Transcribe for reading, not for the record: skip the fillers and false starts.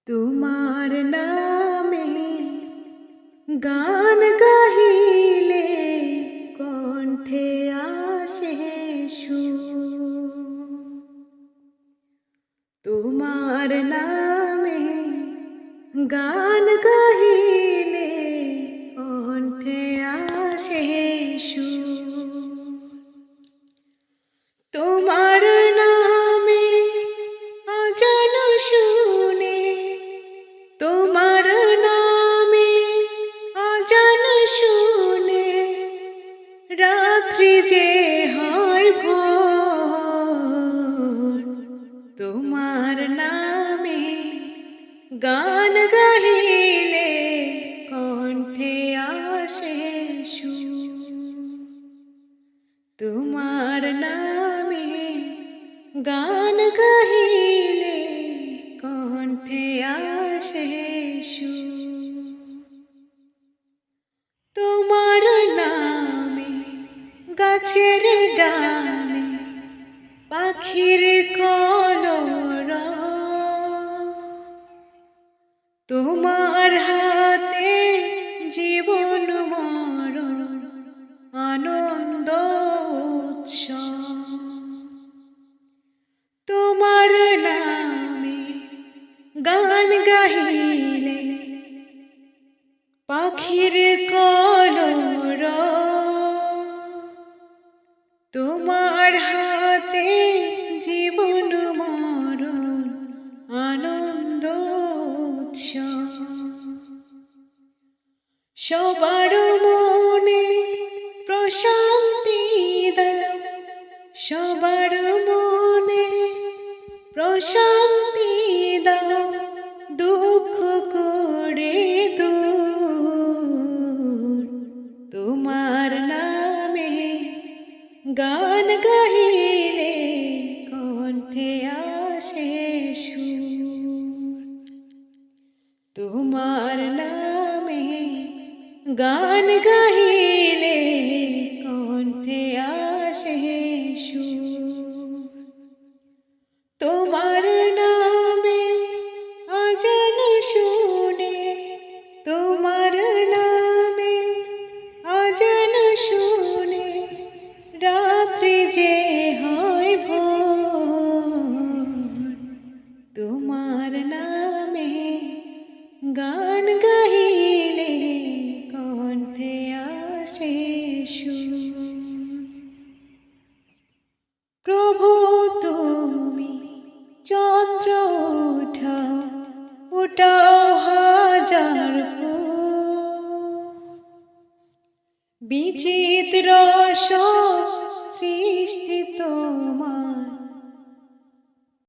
তোমার নামে গান গাহিলে কণ্ঠে আসে সুর। তোমার নামে গান গাহিলে কণ্ঠে আসে সুর। তোমার নামে অজান শুনে, তোমার নামে অজান শুনে রাত্রি যে হয় ভোর। তোমার নামে গান গাহিলে কণ্ঠে আসে সুর। তোমার নামে গান গাহিলে কণ্ঠে আসে সুর। তোমার নামে গাছের ডালে পাখির কলরব, তোমার হাতে জীবন মরণ আনন্দ উৎসব। তোমার নামে গান গাহিলে পাখির কলরব, তোমার হাতে জীবন মরণ আনন্দ উৎসব। সবার মনে প্রশান্তি দাও, সবার মনে প্রশান্তি দাও, দুঃখ করে দূর। তোমার নামে গান গাহিলে কণ্ঠে আসে সুর। তোমার নামে গান গাহিলে কণ্ঠে আসে সুর। তোমার নামে অজান শুনে, তোমার নামে অজান শুনে রাত্রি যে হয় ভোর। তোমার নামে গান গাহিলে কণ্ঠে আসে সুর। প্রভু তুমি চন্দ্র উঠাও, উঠাও হাজার ফুল, বিচিত্র সব